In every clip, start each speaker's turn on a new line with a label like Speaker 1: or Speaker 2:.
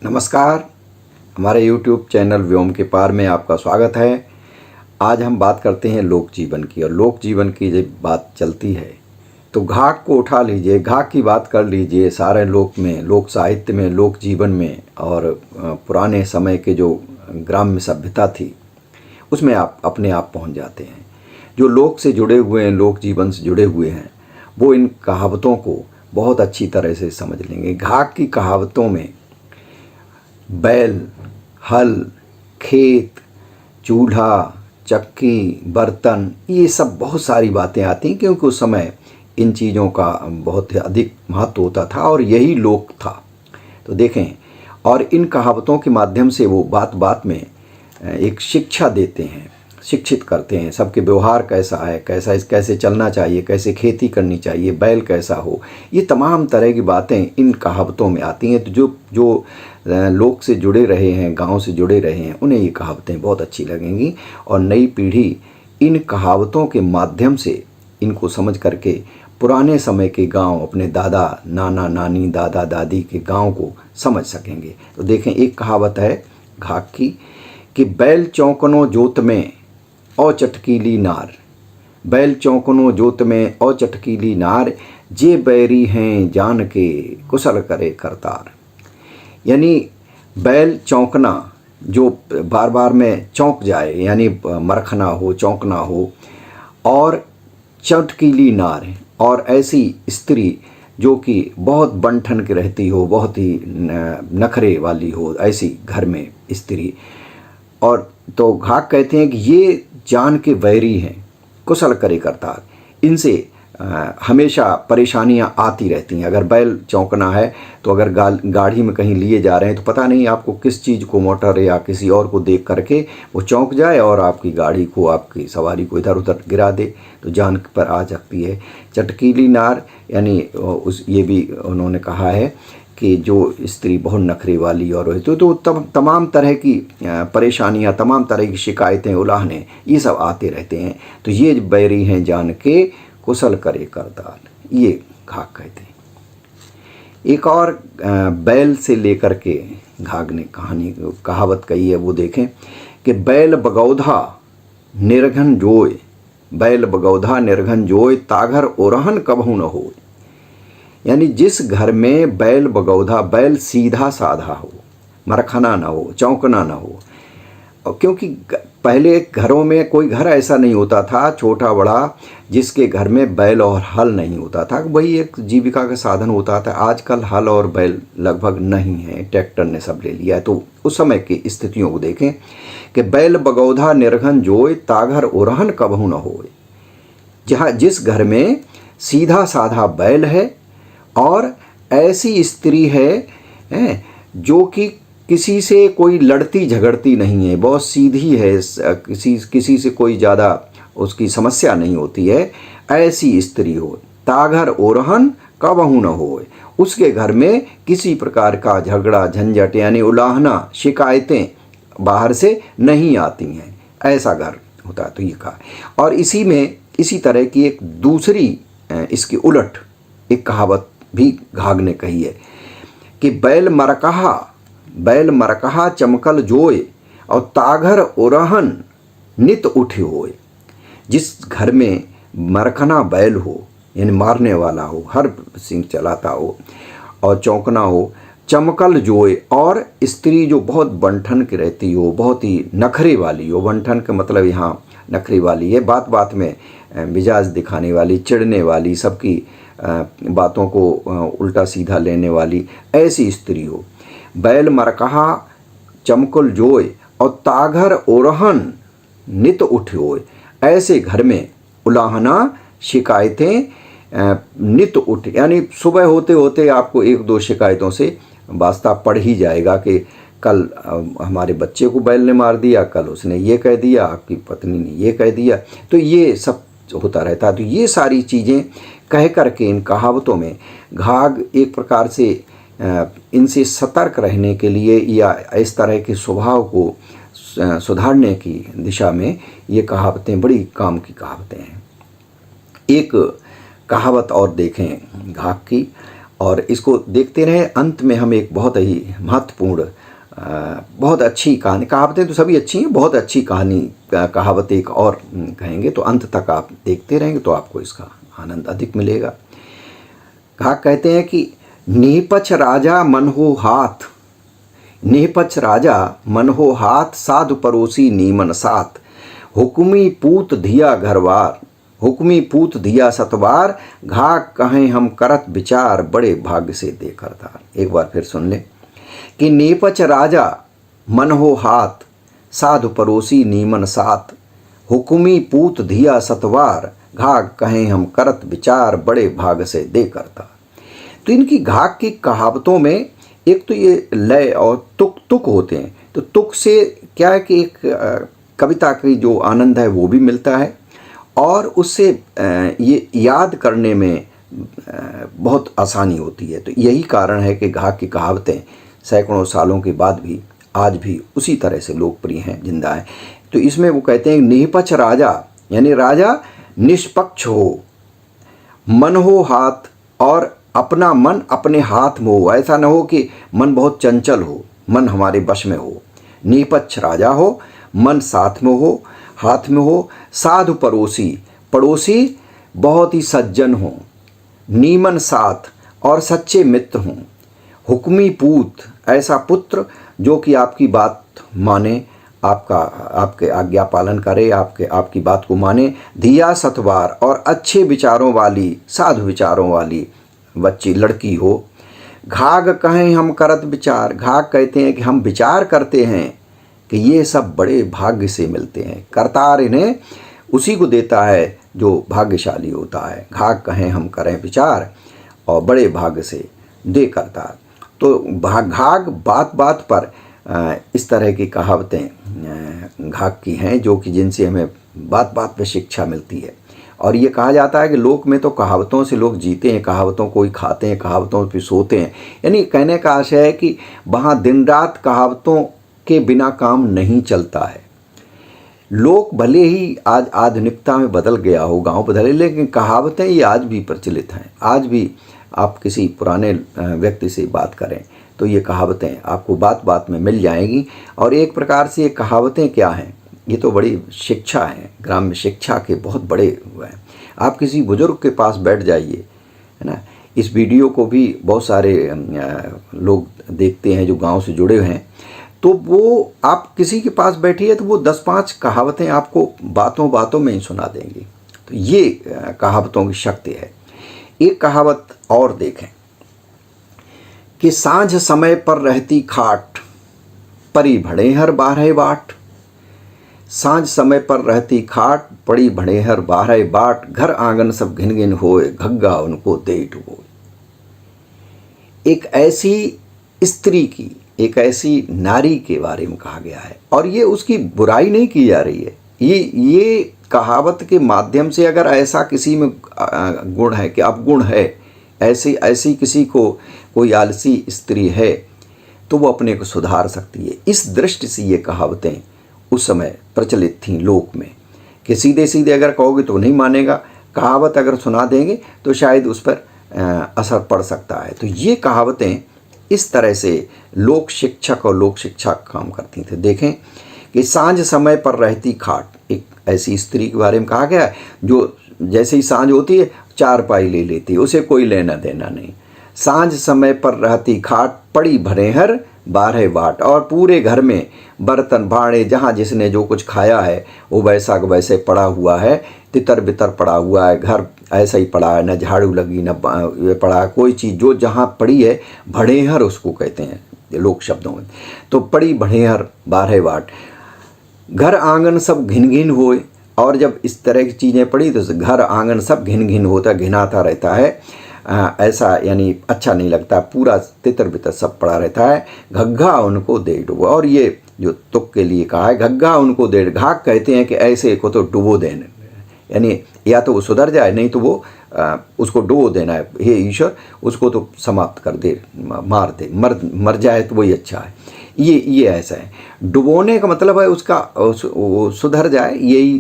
Speaker 1: नमस्कार। हमारे YouTube channel व्योम के पार में आपका स्वागत है। आज हम बात करते हैं लोक जीवन की, और लोक जीवन की जब बात चलती है तो घाघ को उठा लीजिए, घाघ की बात कर लीजिए। सारे लोक में, लोक साहित्य में, लोक जीवन में और पुराने समय के जो ग्राम्य सभ्यता थी उसमें आप अपने आप पहुंच जाते हैं। जो लोक से जुड़े हुए हैं, लोक जीवन से जुड़े हुए हैं, वो इन कहावतों को बहुत अच्छी तरह से समझ लेंगे। घाघ की कहावतों में बैल, हल, खेत, चूल्हा, चक्की, बर्तन, ये सब बहुत सारी बातें आती हैं, क्योंकि उस समय इन चीज़ों का बहुत अधिक महत्व होता था और यही लोक था। तो देखें, और इन कहावतों के माध्यम से वो बात बात में एक शिक्षा देते हैं, शिक्षित करते हैं। सबके व्यवहार कैसा है, कैसे चलना चाहिए, कैसे खेती करनी चाहिए, बैल कैसा हो, ये तमाम तरह की बातें इन कहावतों में आती हैं। तो जो लोग से जुड़े रहे हैं, गांव से जुड़े रहे हैं, उन्हें ये कहावतें बहुत अच्छी लगेंगी। और नई पीढ़ी इन कहावतों के माध्यम से इनको समझ करके पुराने समय के गांव, अपने दादा नाना नानी, दादा दादी के गांव को समझ सकेंगे। तो देखें, एक कहावत है घाघ की कि बैल चौकनो जोत में और चटकीली नार, बैल चौकनो जोत में और चटकीली नार, जे बैरी हैं जान के कुशल करे करतार। यानी बैल चौंकना, जो बार बार में चौंक जाए, यानी मरखना हो, चौंकना हो, और चटकीली नार, और ऐसी स्त्री जो कि बहुत बनठन की रहती हो, बहुत ही नखरे वाली हो, ऐसी घर में स्त्री। और तो घाघ कहते हैं कि ये जान के बैरी हैं, कुशल करे करतार। इनसे हमेशा परेशानियां आती रहती हैं। अगर बैल चौंकना है तो अगर गाड़ी में कहीं लिए जा रहे हैं तो पता नहीं आपको किस चीज़ को, मोटर या किसी और को देख करके वो चौंक जाए और आपकी गाड़ी को, आपकी सवारी को इधर उधर गिरा दे, तो जान पर आ सकती है। चटकीली नार, यानी ये भी उन्होंने कहा है कि जो स्त्री बहुत नखरे वाली और तो तमाम तरह की परेशानियां, तमाम तरह की शिकायतें, उलाहने, ये सब आते रहते हैं। तो ये बैरी हैं जान के कुशल करे करतार, ये घाघ कहते हैं। एक और बैल से लेकर के घाघ ने कहावत कही है, वो देखें कि बैल बगौधा निर्घन जोय, बैल बगौधा निर्घन जोय, ताघर ओरहन कबहू न हो। यानी जिस घर में बैल बगौधा, बैल सीधा साधा हो, मरखना ना हो, चौंकना ना हो, क्योंकि पहले घरों में कोई घर ऐसा नहीं होता था, छोटा बड़ा, जिसके घर में बैल और हल नहीं होता था, वही एक जीविका का साधन होता था। आजकल हल और बैल लगभग नहीं है, ट्रैक्टर ने सब ले लिया है। तो उस समय की स्थितियों को देखें कि बैल बगौधा निर्घन जोय, ताघर ओरहन कबहू न होय। जिस घर में सीधा साधा बैल है और ऐसी स्त्री है जो कि किसी से कोई लड़ती झगड़ती नहीं है, बहुत सीधी है, किसी से कोई ज़्यादा उसकी समस्या नहीं होती है, ऐसी स्त्री हो। ताघर ओरहन कबहू न होय, उसके घर में किसी प्रकार का झगड़ा झंझट, यानी उलाहना, शिकायतें बाहर से नहीं आती हैं, ऐसा घर होता है। तो ये कहा। और इसी तरह की एक दूसरी, इसकी उलट एक कहावत भी घाघ ने कही है कि बैल मरकहा चमकल जोय, और ताघर ओरहन नित उठे होय। जिस घर में मरखना बैल हो, यानी मारने वाला हो, हर सिंह चलाता हो, और चौंकना हो, चमकल जोय, और स्त्री जो बहुत बनठन की रहती हो, बहुत ही नखरे वाली हो। बनठन का मतलब यहाँ नखरे वाली है, बात बात में मिजाज दिखाने वाली, चिढ़ने वाली, सबकी बातों को उल्टा सीधा लेने वाली, ऐसी स्त्री हो। बैल मरकहा चमकुल जोय, और ताघर ओरहन नित उठ होय। ऐसे घर में उलाहना, शिकायतें नित उठ, यानी सुबह होते होते आपको एक दो शिकायतों से वास्ता पड़ ही जाएगा कि कल हमारे बच्चे को बैल ने मार दिया, कल उसने ये कह दिया, आपकी पत्नी ने ये कह दिया। तो ये सब होता रहता है। तो ये सारी चीज़ें कह करके इन कहावतों में घाघ एक प्रकार से इनसे सतर्क रहने के लिए, या इस तरह के स्वभाव को सुधारने की दिशा में ये कहावतें बड़ी काम की कहावतें हैं। एक कहावत और देखें घाघ की, और इसको देखते रहें। अंत में हम एक बहुत ही महत्वपूर्ण, बहुत अच्छी कहानी, कहावतें तो सभी अच्छी हैं, बहुत अच्छी कहानी, कहावत एक और कहेंगे। तो अंत तक आप देखते रहेंगे तो आपको इसका आनंद अधिक मिलेगा। घाघ कहते हैं कि निपच राजा मन हो हाथ, निपच राजा मन हो हाथ, साधु पड़ोसी नीमन साथ, हुक्मी पूत धिया घरवार, हुक्मी पूत धिया सतवार, घाघ कहें हम करत विचार, बड़े भाग्य से दे करतार। एक बार फिर सुन ले कि नेपच राजा मन हो हाथ, साधु पड़ोसी नीमन साथ, हुक्मी पूत धिया सतवार, घाघ कहें हम करत विचार, बड़े भाग से दे करता। तो इनकी घाघ की कहावतों में एक तो ये लय और तुक तुक होते हैं। तो तुक से क्या है कि एक कविता की जो आनंद है वो भी मिलता है, और उससे ये याद करने में बहुत आसानी होती है। तो यही कारण है कि घाघ की कहावतें सैकड़ों सालों के बाद भी आज भी उसी तरह से लोकप्रिय हैं, जिंदा हैं। तो इसमें वो कहते हैं निपच राजा, यानी राजा निष्पक्ष हो, मन हो हाथ, और अपना मन अपने हाथ में हो। ऐसा न हो कि मन बहुत चंचल हो, मन हमारे वश में हो। निपक्ष राजा हो, मन साथ में हो, हाथ में हो। साधु पड़ोसी, पड़ोसी बहुत ही सज्जन हो। नीमन साथ, और सच्चे मित्र हों। हुक्मी पूत, ऐसा पुत्र जो कि आपकी बात माने, आपके आज्ञा पालन करे, आपकी बात को माने। धिया सतवार, और अच्छे विचारों वाली, साधु विचारों वाली बच्ची, लड़की हो। घाघ कहें हम करत विचार, घाघ कहते हैं कि हम विचार करते हैं कि ये सब बड़े भाग्य से मिलते हैं। करतार इन्हें उसी को देता है जो भाग्यशाली होता है। घाघ कहें हम करें विचार, और बड़े भाग्य से दे करतार। तो घाघ बात बात पर इस तरह की कहावतें घाघ की हैं, जो कि जिनसे हमें बात बात पे शिक्षा मिलती है। और ये कहा जाता है कि लोक में तो कहावतों से लोग जीते हैं, कहावतों को ही खाते हैं, कहावतों पे सोते हैं। यानी कहने का आशय है कि वहाँ दिन रात कहावतों के बिना काम नहीं चलता है। लोक भले ही आज आधुनिकता में बदल गया हो, गाँव बदले, लेकिन कहावतें ये आज भी प्रचलित हैं। आज भी आप किसी पुराने व्यक्ति से बात करें तो ये कहावतें आपको बात बात में मिल जाएंगी। और एक प्रकार से ये कहावतें क्या हैं, ये तो बड़ी शिक्षा है, ग्राम्य शिक्षा के बहुत बड़े हुए हैं। आप किसी बुजुर्ग के पास बैठ जाइए, है ना। इस वीडियो को भी बहुत सारे लोग देखते हैं जो गांव से जुड़े हुए हैं। तो वो आप किसी के पास बैठिए तो वो 10-5 कहावतें आपको बातों बातों में ही सुना देंगी। तो ये कहावतों की शक्ति है। एक कहावत और देखें कि सांझ समय पर रहती खाट, परी भड़ेहर बारह बाट। सांझ समय पर रहती खाट, पड़ी भड़ेहर बारह बाट, घर आंगन सब घिन घिन होए, घग्गा उनको दे डुबोए। एक ऐसी स्त्री की, एक ऐसी नारी के बारे में कहा गया है, और ये उसकी बुराई नहीं की जा रही है। ये कहावत के माध्यम से अगर ऐसा किसी में गुण है कि अवगुण है, ऐसी किसी को कोई आलसी स्त्री है, तो वो अपने को सुधार सकती है। इस दृष्टि से ये कहावतें उस समय प्रचलित थीं लोक में, कि सीधे सीधे अगर कहोगे तो नहीं मानेगा, कहावत अगर सुना देंगे तो शायद उस पर असर पड़ सकता है। तो ये कहावतें इस तरह से लोक शिक्षक और लोक शिक्षा काम करती थी। देखें कि सांझ समय पर रहती खाट, एक ऐसी स्त्री के बारे में कहा गया है जो जैसे ही सांझ होती है चारपाई ले लेती है, उसे कोई लेना देना नहीं। सांझ समय पर रहती खाट, पड़ी भड़ेहर बारह बाट, और पूरे घर में बर्तन भांडे जहाँ जिसने जो कुछ खाया है वो वैसा का वैसे पड़ा हुआ है, तितर बितर पड़ा हुआ है, घर ऐसा ही पड़ा है, न झाड़ू लगी न ये पड़ा है, कोई चीज़ जो जहाँ पड़ी है, भड़ेहर उसको कहते हैं लोक शब्दों में। तो पड़ी भड़ेहर बारह बाट, घर आंगन सब घिन घिन होए, और जब इस तरह की चीज़ें पड़ी तो घर आंगन सब घिन घिन होता, घिनाता रहता है, ऐसा यानी अच्छा नहीं लगता, पूरा तितर बितर सब पड़ा रहता है। घग्गा उनको दे डुबो, और ये जो तुक के लिए कहा है, घग्गा उनको दे, घाघ कहते हैं कि ऐसे को तो डुबो देने, यानी या तो वो सुधर जाए, नहीं तो वो उसको डुबो देना है। हे ईश्वर, उसको तो समाप्त कर दे, मार दे, मर जाए तो वही अच्छा है। ये ऐसा है। डुबोने का मतलब है उसका वो सुधर जाए, यही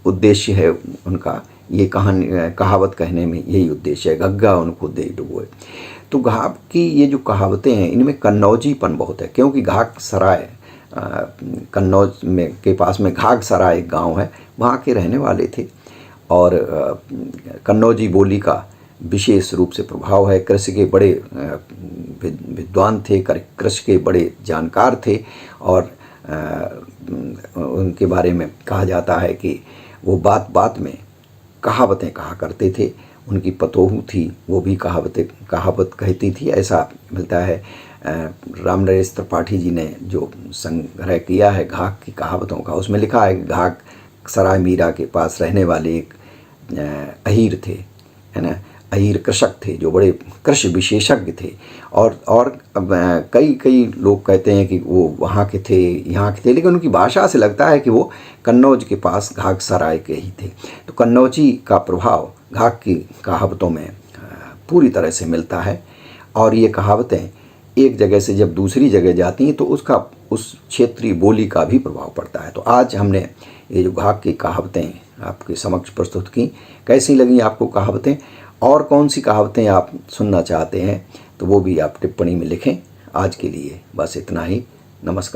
Speaker 1: उद्देश्य है उनका। ये कहावत कहने में यही उद्देश्य है, घग्गा उनको दे डुबोए। तो घाघ की ये जो कहावतें हैं इनमें कन्नौजीपन बहुत है, क्योंकि घाघ सराय कन्नौज में के पास में घाघ सराय एक गाँव है, वहाँ के रहने वाले थे। और कन्नौजी बोली का विशेष रूप से प्रभाव है। कृषि के बड़े विद्वान थे, कृषि के बड़े जानकार थे, और उनके बारे में कहा जाता है कि वो बात बात में कहावतें कहा करते थे। उनकी पतोहू थी, वो भी कहावत कहती थी, ऐसा मिलता है। रामनरेश त्रिपाठी जी ने जो संग्रह किया है घाघ की कहावतों का, उसमें लिखा है कि घाघ सराय मीरा के पास रहने वाले एक अहीर थे, है ना। अहीर कृषक थे जो बड़े कृषि विशेषज्ञ थे, और कई लोग कहते हैं कि वो वहाँ के थे, यहाँ के थे, लेकिन उनकी भाषा से लगता है कि वो कन्नौज के पास घाघ सराय के ही थे। तो कन्नौजी का प्रभाव घाघ की कहावतों में पूरी तरह से मिलता है। और ये कहावतें एक जगह से जब दूसरी जगह जाती हैं तो उसका उस क्षेत्रीय बोली का भी प्रभाव पड़ता है। तो आज हमने ये जो घाघ की कहावतें आपके समक्ष प्रस्तुत की, कैसी लगी आपको कहावतें, और कौन सी कहावतें आप सुनना चाहते हैं तो वो भी आप टिप्पणी में लिखें। आज के लिए बस इतना ही। नमस्कार।